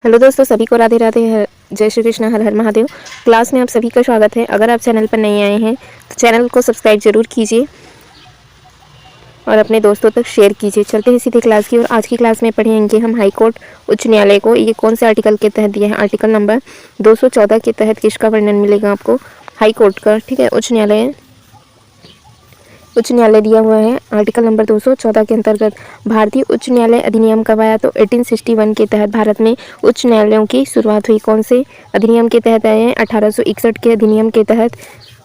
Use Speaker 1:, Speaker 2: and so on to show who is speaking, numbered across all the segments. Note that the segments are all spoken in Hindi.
Speaker 1: हेलो दोस्तों, सभी को राधे राधे। जय श्री कृष्ण, हर हर महादेव। क्लास में आप सभी का स्वागत है। अगर आप चैनल पर नए आए हैं तो चैनल को सब्सक्राइब जरूर कीजिए और अपने दोस्तों तक शेयर कीजिए। चलते हैं सीधे क्लास की। और आज की क्लास में पढ़ेंगे हम हाई कोर्ट उच्च न्यायालय को। ये कौन से आर्टिकल के तहत दिया है? आर्टिकल नंबर 214 के तहत किसका वर्णन मिलेगा आपको? हाई कोर्ट का। ठीक है, उच्च न्यायालय दिया हुआ है। आर्टिकल नंबर 214 के अंतर्गत भारतीय उच्च न्यायालय अधिनियम कब आया? तो 1861 के तहत भारत में उच्च न्यायालयों की शुरुआत हुई। कौन से अधिनियम के तहत आए हैं? 1861 के अधिनियम के तहत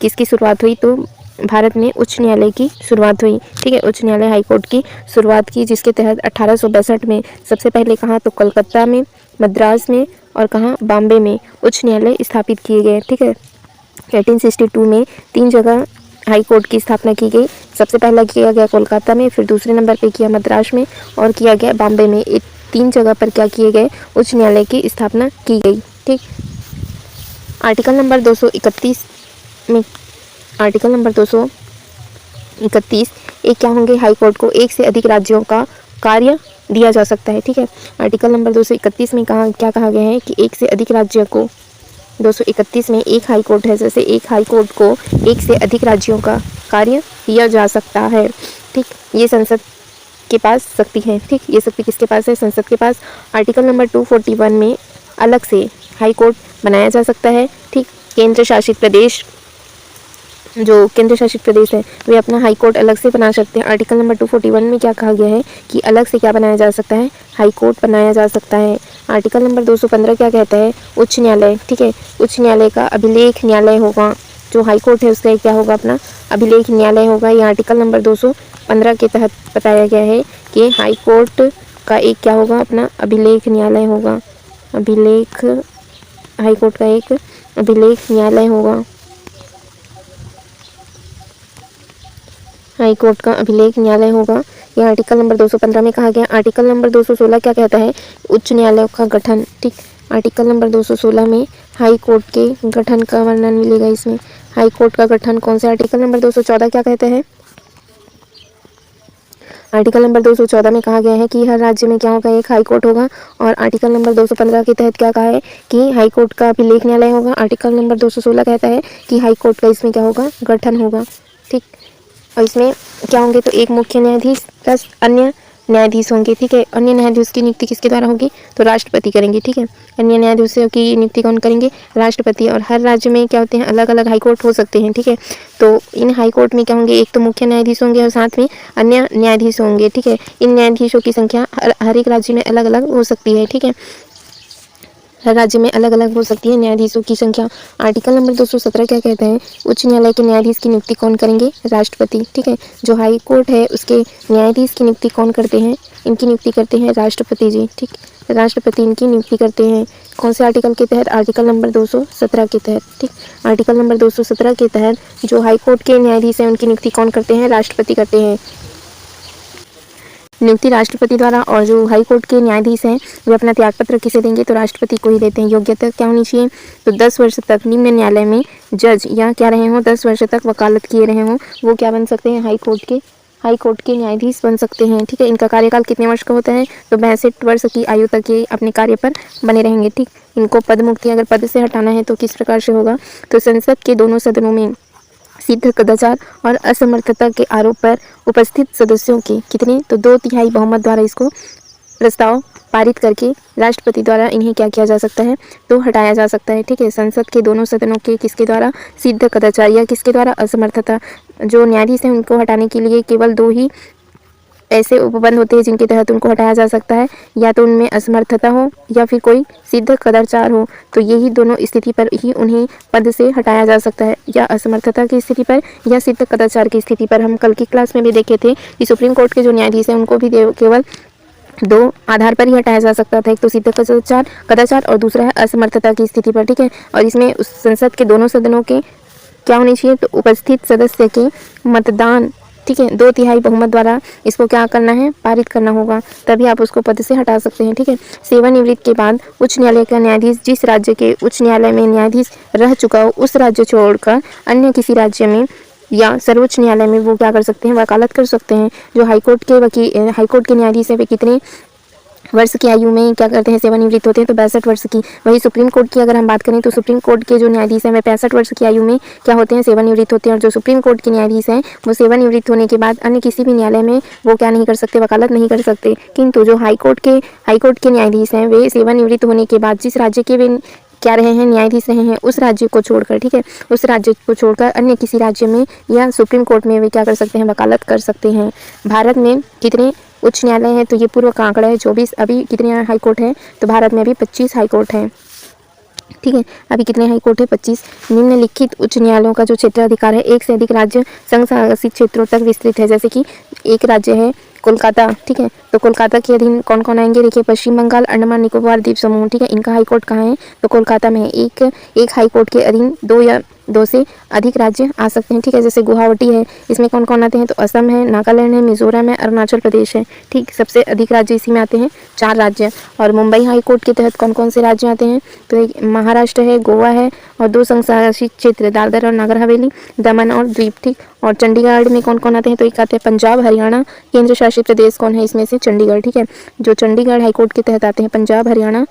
Speaker 1: किसकी शुरुआत हुई? तो भारत में उच्च न्यायालय की शुरुआत हुई। ठीक है, उच्च न्यायालय हाईकोर्ट की शुरुआत की, जिसके तहत 1862 में सबसे पहले कहाँ? तो कोलकाता में, मद्रास में और कहाँ? बॉम्बे में उच्च न्यायालय स्थापित किए गए। ठीक है, 1862 में 3 जगह हाई कोर्ट की स्थापना की गई। सबसे पहला किया गया कोलकाता में, फिर दूसरे नंबर पे किया मद्रास में और किया गया बॉम्बे में। 3 जगह पर क्या किए गए? उच्च न्यायालय की स्थापना की गई। ठीक, आर्टिकल नंबर 231 में, आर्टिकल नंबर 231 एक क्या होंगे? हाई कोर्ट को एक से अधिक राज्यों का कार्य दिया जा सकता है। ठीक है, आर्टिकल नंबर 231 में क्या कहा गया है कि एक से अधिक राज्य को 231 में एक हाई कोर्ट है, जैसे एक हाई कोर्ट को एक से अधिक राज्यों का कार्य दिया जा सकता है। ठीक, ये संसद के पास शक्ति है। ठीक, ये शक्ति किसके पास है? संसद के पास। आर्टिकल नंबर 241 में अलग से हाई कोर्ट बनाया जा सकता है। ठीक, केंद्र शासित प्रदेश है वे अपना हाई कोर्ट अलग से बना सकते हैं। आर्टिकल नंबर 241 में क्या कहा गया है कि अलग से क्या बनाया जा सकता है? हाई कोर्ट बनाया जा सकता है। आर्टिकल नंबर 215 क्या कहता है? उच्च न्यायालय। ठीक है, उच्च न्यायालय का अभिलेख न्यायालय होगा। जो हाई कोर्ट है उसका क्या होगा? अपना अभिलेख न्यायालय होगा। ये आर्टिकल नंबर 215 के तहत बताया गया है कि हाई कोर्ट का एक क्या होगा? अपना अभिलेख न्यायालय होगा। हाई कोर्ट का एक अभिलेख न्यायालय होगा। हाई कोर्ट का अभिलेख न्यायालय होगा। यह आर्टिकल नंबर 215 में कहा गया। आर्टिकल नंबर 216 क्या कहता है? उच्च न्यायालयों का गठन। ठीक, आर्टिकल नंबर 216 में हाई कोर्ट के गठन का वर्णन मिलेगा। इसमें हाई कोर्ट का गठन कौन सा? आर्टिकल नंबर 214 क्या कहते हैं? आर्टिकल नंबर 214 में कहा गया है कि हर राज्य में क्या होगा? एक हाई कोर्ट होगा। और आर्टिकल नंबर 215 के तहत क्या कहा है कि हाई कोर्ट का अभिलेख न्यायालय होगा। आर्टिकल नंबर 216 कहता है कि हाई कोर्ट का इसमें क्या होगा? गठन होगा। ठीक, और इसमें क्या होंगे? तो एक मुख्य न्यायाधीश प्लस अन्य न्यायाधीश होंगे। ठीक है, अन्य न्यायाधीश की नियुक्ति किसके द्वारा होगी? तो राष्ट्रपति करेंगे। ठीक है, अन्य न्यायाधीशों की नियुक्ति कौन करेंगे? राष्ट्रपति। और हर राज्य में क्या होते हैं? अलग अलग हाई कोर्ट हो सकते हैं। ठीक है, तो इन हाई कोर्ट में क्या होंगे? एक तो मुख्य न्यायाधीश होंगे और साथ में अन्य न्यायाधीश होंगे। ठीक है, इन न्यायाधीशों की संख्या हर एक राज्य में अलग अलग हो सकती है। ठीक है, हर राज्य में अलग अलग हो सकती है न्यायाधीशों की संख्या। आर्टिकल नंबर 217 क्या कहता है? उच्च न्यायालय के न्यायाधीश की नियुक्ति कौन करेंगे? राष्ट्रपति। ठीक है, जो हाई कोर्ट है उसके न्यायाधीश की नियुक्ति कौन करते हैं? इनकी नियुक्ति करते हैं राष्ट्रपति जी। ठीक, राष्ट्रपति इनकी नियुक्ति करते हैं। कौन से आर्टिकल के तहत? आर्टिकल नंबर 217 के तहत। ठीक, आर्टिकल नंबर 217 के तहत जो हाई कोर्ट के न्यायाधीश हैं उनकी नियुक्ति कौन करते हैं? राष्ट्रपति करते हैं। नियुक्ति राष्ट्रपति द्वारा। और जो हाई कोर्ट के न्यायाधीश हैं वे अपना त्यागपत्र किसे देंगे? तो राष्ट्रपति को ही देते हैं। योग्यता क्या होनी चाहिए? तो 10 वर्ष तक निम्न न्यायालय में जज या क्या रहे हों, 10 वर्ष तक वकालत किए रहे हों, वो क्या बन सकते हैं? हाई कोर्ट के न्यायाधीश बन सकते हैं। ठीक है, इनका कार्यकाल कितने वर्ष का होता है? तो 62 वर्ष की आयु तक ये अपने कार्य पर बने रहेंगे। ठीक, इनको पद मुक्ति अगर पद से हटाना है तो किस प्रकार से होगा? तो संसद के दोनों सदनों में सिद्ध कदाचार और असमर्थता के आरोप पर उपस्थित सदस्यों के कितने? तो 2/3 बहुमत द्वारा इसको प्रस्ताव पारित करके राष्ट्रपति द्वारा इन्हें क्या किया जा सकता है? तो हटाया जा सकता है। ठीक है, संसद के दोनों सदनों के किसके द्वारा? सिद्ध कदाचार या किसके द्वारा? असमर्थता। जो न्यायाधीश हैं उनको हटाने के लिए केवल 2 ही ऐसे उपबंध होते हैं जिनके तहत उनको हटाया जा सकता है, या तो उनमें असमर्थता हो या फिर कोई सिद्ध कदाचार हो। तो यही दोनों स्थिति पर ही उन्हें पद से हटाया जा सकता है, या असमर्थता की स्थिति पर या सिद्ध कदाचार की स्थिति पर। हम कल की क्लास में भी देखे थे कि सुप्रीम कोर्ट के जो न्यायाधीश हैं उनको भी केवल 2 आधार पर ही हटाया जा सकता था। एक तो सिद्ध कदाचार और दूसरा है असमर्थता की स्थिति पर। ठीक है, और इसमें उस संसद के दोनों सदनों के क्या होनी चाहिए? तो उपस्थित सदस्य के मतदान। ठीक है, 2/3 बहुमत द्वारा इसको क्या करना है? पारित करना होगा, तभी आप उसको पद से हटा सकते हैं। ठीक है, सेवानिवृत्ति के बाद उच्च न्यायालय का न्यायाधीश जिस राज्य के उच्च न्यायालय में न्यायाधीश रह चुका हो उस राज्य छोड़कर अन्य किसी राज्य में या सर्वोच्च न्यायालय में वो क्या कर सकते हैं? वकालत कर सकते हैं। जो हाईकोर्ट के न्यायाधीश है वे कितने वर्ष की आयु में क्या करते हैं, सेवानिवृत्त होते हैं, तो 62 वर्ष की। वही सुप्रीम कोर्ट की अगर हम बात करें तो सुप्रीम कोर्ट के जो न्यायाधीश हैं वे 65 वर्ष की आयु में क्या होते हैं, सेवानिवृत्त होते हैं। और जो सुप्रीम कोर्ट के न्यायाधीश हैं वो सेवानिवृत्त होने के बाद अन्य किसी भी न्यायालय में वो क्या नहीं कर सकते, वकालत नहीं कर सकते। किंतु जो हाईकोर्ट के न्यायाधीश हैं वे सेवानिवृत्त होने के बाद जिस राज्य के वे क्या रहे हैं, न्यायाधीश रहे हैं, उस राज्य को छोड़कर, ठीक है, उस राज्य को छोड़कर अन्य किसी राज्य में या सुप्रीम कोर्ट में वे क्या कर सकते हैं, वकालत कर सकते हैं। भारत में कितने उच्च न्यायालय हैं, तो ये पूर्व का आंकड़ा है 24। अभी कितने हाई कोर्ट हैं, तो भारत में अभी 25 हाई कोर्ट हैं। ठीक है, अभी कितने हाई कोर्ट है, 25। निम्नलिखित उच्च न्यायालयों का जो क्षेत्राधिकार है एक से अधिक राज्य संघ शासित क्षेत्रों तक विस्तृत है। जैसे कि एक राज्य है कोलकाता, ठीक है, तो कोलकाता के अधीन कौन कौन आएंगे, देखिए पश्चिम बंगाल, अंडमान निकोबार द्वीप समूह, ठीक है, इनका हाई कोर्ट कहाँ है, तो कोलकाता में है। एक हाई कोर्ट के अधीन दो से अधिक राज्य आ सकते हैं। ठीक है, जैसे गुवाहाटी है, इसमें कौन कौन आते हैं, तो असम है, नागालैंड है, मिजोरम है, अरुणाचल प्रदेश है। ठीक, सबसे अधिक राज्य इसी में आते हैं, 4 राज्य। और मुंबई हाई कोर्ट के तहत कौन कौन से राज्य आते हैं, तो एक महाराष्ट्र है, गोवा है, और 2 संघ शासित क्षेत्र दादर और नगर हवेली, दमन और द्वीप। ठीक, और चंडीगढ़ में कौन कौन आते हैं, तो एक आते हैं पंजाब, हरियाणा। केंद्र शासित प्रदेश कौन है इसमें से, चंडीगढ़। ठीक है, जो चंडीगढ़ हाईकोर्ट के तहत आते हैं पंजाब, हरियाणा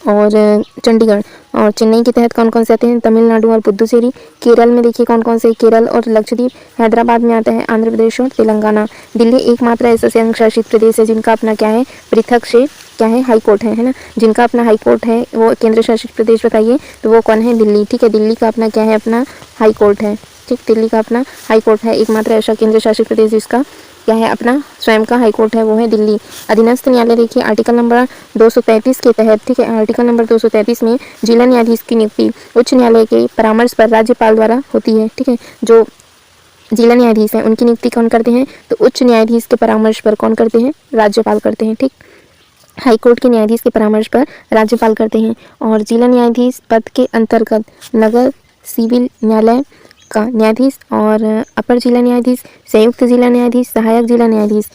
Speaker 1: और चंडीगढ़। और चेन्नई के तहत कौन कौन से आते हैं, तमिलनाडु और पुदुचेरी। केरल में देखिए कौन कौन से, केरल और लक्षद्वीप। हैदराबाद में आता है आंध्र प्रदेश और तेलंगाना। दिल्ली एकमात्र ऐसा संघ शासित प्रदेश है जिनका अपना क्या है, पृथक से क्या है, हाई कोर्ट है ना, जिनका अपना हाई कोर्ट है। वो केंद्र शासित प्रदेश बताइए, तो वो कौन है, दिल्ली। ठीक है, दिल्ली का अपना क्या है, अपना हाई कोर्ट है। ठीक, दिल्ली का अपना हाई कोर्ट है, एकमात्र ऐसा केंद्र शासित प्रदेश जिसका क्या है, अपना स्वयं का हाई कोर्ट है, वो है दिल्ली। अधीनस्थ न्यायालय देखिए आर्टिकल नंबर 233 के तहत, ठीक है, आर्टिकल नंबर 233 में जिला न्यायाधीश की नियुक्ति उच्च न्यायालय के परामर्श पर राज्यपाल द्वारा होती है। ठीक है, जो जिला न्यायाधीश हैं उनकी नियुक्ति कौन करते हैं, तो उच्च न्यायाधीश के परामर्श पर कौन करते हैं, राज्यपाल करते हैं। ठीक, हाईकोर्ट के न्यायाधीश के परामर्श पर राज्यपाल करते हैं। और जिला न्यायाधीश पद के अंतर्गत नगर सिविल न्यायालय का न्यायाधीश और अपर जिला न्यायाधीश, संयुक्त जिला न्यायाधीश, सहायक जिला न्यायाधीश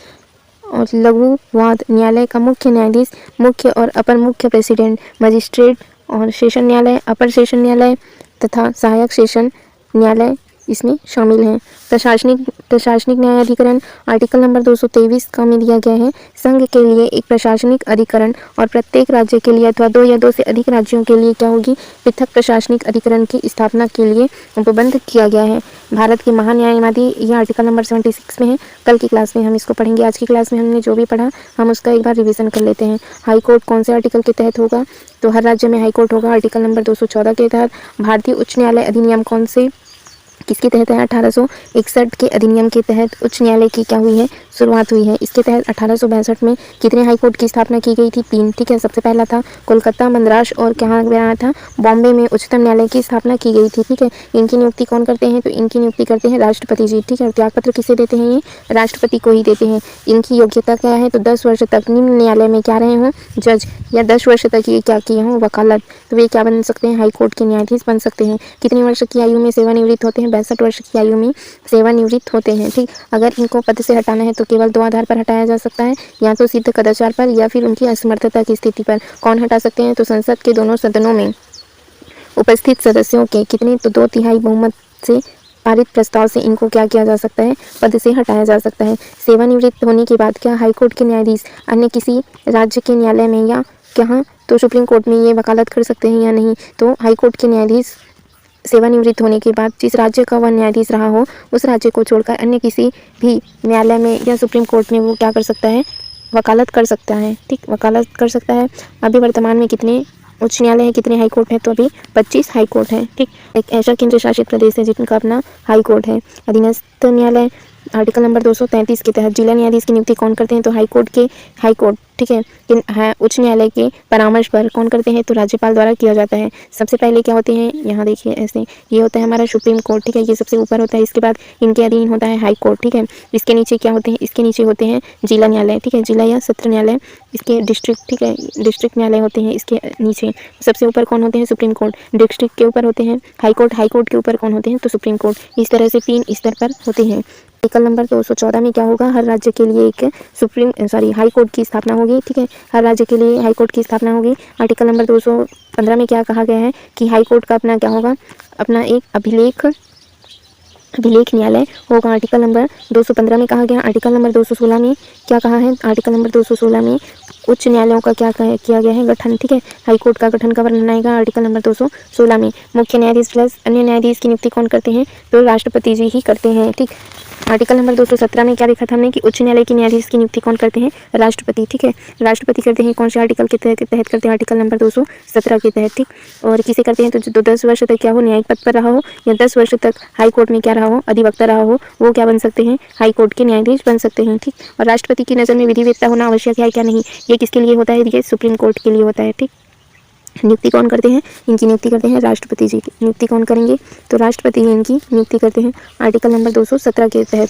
Speaker 1: और लघु वाद न्यायालय का मुख्य न्यायाधीश, मुख्य और अपर मुख्य प्रेसिडेंट, मजिस्ट्रेट और सेशन न्यायालय, अपर सेशन न्यायालय तथा सहायक सेशन न्यायालय इसमें शामिल हैं। प्रशासनिक न्यायाधिकरण आर्टिकल नंबर 223 का में दिया गया है, संघ के लिए एक प्रशासनिक अधिकरण और प्रत्येक राज्य के लिए अथवा 2 या 2 से अधिक राज्यों के लिए क्या होगी, पृथक प्रशासनिक अधिकरण की स्थापना के लिए उपबंध किया गया है। भारत के महान्यायवादी यह आर्टिकल नंबर 76 में है। कल की क्लास में हम इसको पढ़ेंगे। आज की क्लास में हमने जो भी पढ़ा हम उसका एक बार रिवीजन कर लेते हैं। हाई कोर्ट कौन से आर्टिकल के तहत होगा, तो हर राज्य में हाई कोर्ट होगा आर्टिकल नंबर 214 के तहत। भारतीय उच्च न्यायालय अधिनियम कौन से किसके तहत है, 1861 के अधिनियम के तहत उच्च न्यायालय की क्या हुई है, शुरुआत हुई है। इसके तहत 1862 में कितने हाई कोर्ट की स्थापना की गई थी, 3। ठीक है, सबसे पहला था कोलकाता, मद्रास और कहाँ बनाया था, बॉम्बे में उच्चतम न्यायालय की स्थापना की गई थी। ठीक है, इनकी नियुक्ति कौन करते हैं, तो इनकी नियुक्ति करते हैं राष्ट्रपति जी। ठीक है, त्यागपत्र किसे देते हैं, ये राष्ट्रपति को ही देते हैं। इनकी योग्यता क्या है, तो 10 वर्ष तक निम्न न्यायालय में क्या रहे हों, जज, या 10 वर्ष तक ये क्या किए हों, वकालत, तो वे क्या बन सकते हैं, हाई कोर्ट के न्यायाधीश बन सकते हैं। कितनी वर्ष की आयु में सेवानिवृत्त होते हैं, 62 वर्ष की आयु में सेवानिवृत्त होते हैं। ठीक, अगर इनको पद से हटाना है तो केवल 2 आधार पर हटाया जा सकता है, या तो सिद्ध कदाचार पर या फिर उनकी असमर्थता की स्थिति पर। कौन हटा सकते हैं, तो संसद के दोनों सदनों में उपस्थित सदस्यों के कितने, तो 2/3 बहुमत से पारित प्रस्ताव से इनको क्या किया जा सकता है, पद से हटाया जा सकता है। सेवानिवृत्त होने के बाद क्या हाईकोर्ट के न्यायाधीश अन्य किसी राज्य के न्यायालय में या क्या तो सुप्रीम कोर्ट में ये वकालत कर सकते हैं या नहीं, तो हाईकोर्ट के न्यायाधीश सेवानिवृत्त होने के बाद जिस राज्य का वह न्यायाधीश रहा हो उस राज्य को छोड़कर अन्य किसी भी न्यायालय में या सुप्रीम कोर्ट में वो क्या कर सकता है, वकालत कर सकता है। ठीक, वकालत कर सकता है। अभी वर्तमान में कितने उच्च न्यायालय है, कितने हाई कोर्ट है, तो अभी 25 हाई कोर्ट है। ठीक, एक ऐसा केंद्र शासित प्रदेश है जिनका अपना हाई कोर्ट है। अधीनस्थ न्यायालय आर्टिकल नंबर 233 के तहत जिला न्यायाधीश की नियुक्ति कौन करते हैं, तो हाई कोर्ट, ठीक है, उच्च न्यायालय के परामर्श पर कौन करते हैं, तो राज्यपाल द्वारा किया जाता है। सबसे पहले क्या होते हैं, यहाँ देखिए ऐसे, ये होता है हमारा सुप्रीम कोर्ट। ठीक है, ये सबसे ऊपर होता है। इसके बाद इनके अधीन होता है हाई कोर्ट। ठीक है, इसके नीचे क्या होते हैं, इसके नीचे होते हैं जिला न्यायालय। ठीक है, जिला या सत्र न्यायालय, इसके डिस्ट्रिक्ट, ठीक है, डिस्ट्रिक्ट न्यायालय होते हैं इसके नीचे। सबसे ऊपर कौन होते हैं, सुप्रीम कोर्ट। डिस्ट्रिक्ट के ऊपर होते हैं हाई कोर्ट के ऊपर कौन होते हैं, तो सुप्रीम कोर्ट। इस तरह से 3 स्तर पर होते हैं। आर्टिकल नंबर 214 में क्या होगा, हर राज्य के लिए एक हाई कोर्ट की स्थापना होगी। ठीक है, हर राज्य के लिए हाई कोर्ट की स्थापना होगी। आर्टिकल नंबर 215 में क्या कहा गया है कि हाई कोर्ट का अपना क्या होगा, अपना एक अभिलेख अभिलेख न्यायालय होगा। आर्टिकल नंबर 215 में कहा गया। आर्टिकल नंबर 216 में क्या कहा है? आर्टिकल नंबर 216 में उच्च न्यायालयों का क्या किया गया है? गठन। ठीक है, हाई कोर्ट का गठन का वर्णन आएगा आर्टिकल नंबर 216 में। मुख्य न्यायाधीश प्लस अन्य न्यायाधीश की नियुक्ति कौन करते हैं? तो राष्ट्रपति जी ही करते हैं। ठीक, आर्टिकल नंबर 217 में क्या देखा था हमने कि उच्च न्यायालय के न्यायाधीश की नियुक्ति कौन करते हैं? राष्ट्रपति। ठीक है, राष्ट्रपति करते हैं। कौन से आर्टिकल के तहत करते हैं? आर्टिकल नंबर 217 के तहत। ठीक, और किसे करते हैं? तो जो 10 वर्ष तक क्या हो, न्यायिक पद पर रहा हो या 10 वर्ष तक हाई कोर्ट में क्या रहा हो, अधिवक्ता रहा हो, वो क्या बन सकते हैं? हाई कोर्ट के न्यायाधीश बन सकते हैं। ठीक, और राष्ट्रपति की नज़र में विधिवेत्ता होना आवश्यक है क्या? नहीं, ये किसके लिए होता है? ये सुप्रीम कोर्ट के लिए होता है। ठीक, नियुक्ति कौन करते हैं? इनकी नियुक्ति करते हैं राष्ट्रपति जी की। नियुक्ति कौन करेंगे? तो राष्ट्रपति ही इनकी नियुक्ति करते हैं आर्टिकल नंबर 217 के तहत।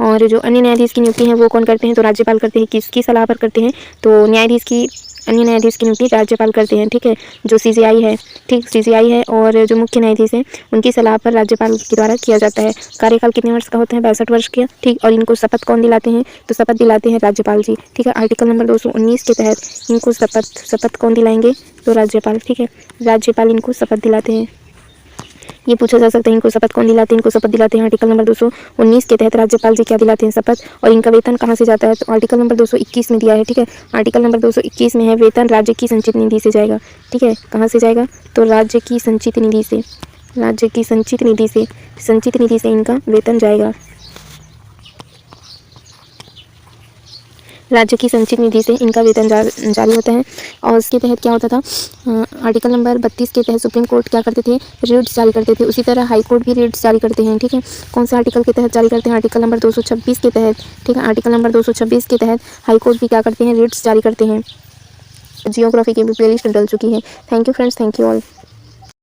Speaker 1: और जो अन्य न्यायाधीश की नियुक्ति है वो कौन करते हैं? तो राज्यपाल करते हैं। किसकी सलाह पर करते हैं? तो न्यायाधीश की, अन्य न्यायाधीश की नियुक्ति राज्यपाल करते हैं। ठीक है, जो CJI है, ठीक, CJI है और जो मुख्य न्यायाधीश हैं उनकी सलाह पर राज्यपाल के द्वारा किया जाता है। कार्यकाल कितने वर्ष का होता है? 62 वर्ष का। ठीक, और इनको शपथ कौन दिलाते हैं? तो शपथ दिलाते हैं राज्यपाल जी। ठीक है, आर्टिकल नंबर 219 के तहत इनको शपथ कौन दिलाएंगे? तो राज्यपाल। ठीक है, राज्यपाल इनको शपथ दिलाते हैं। ये पूछा जा सकता है इनको शपथ कौन दिलाते हैं? इनको शपथ दिलाते हैं आर्टिकल नंबर 219 के तहत राज्यपाल जी क्या दिलाते हैं? शपथ। और इनका वेतन कहाँ से जाता है? तो आर्टिकल नंबर 221 में दिया है। ठीक है, आर्टिकल नंबर 221 में है वेतन राज्य की संचित निधि से जाएगा। ठीक है, कहाँ से जाएगा? तो राज्य की संचित निधि से, राज्य की संचित निधि से इनका वेतन जाएगा। राज्य की संचित निधि से इनका वेतन जारी होता है। और उसके तहत क्या होता था? आर्टिकल नंबर 32 के तहत सुप्रीम कोर्ट क्या करते थे? रिट्स जारी करते थे। उसी तरह हाई कोर्ट भी रिट्स जारी करते हैं। ठीक है, कौन से आर्टिकल के तहत जारी करते हैं? आर्टिकल नंबर 226 के तहत। ठीक है, आर्टिकल नंबर 226 के तहत हाई कोर्ट भी क्या करते हैं? रिट्स जारी करते हैं। जियोग्राफी की भी प्लेलिस्ट डल चुकी है। Thank you friends, thank you all.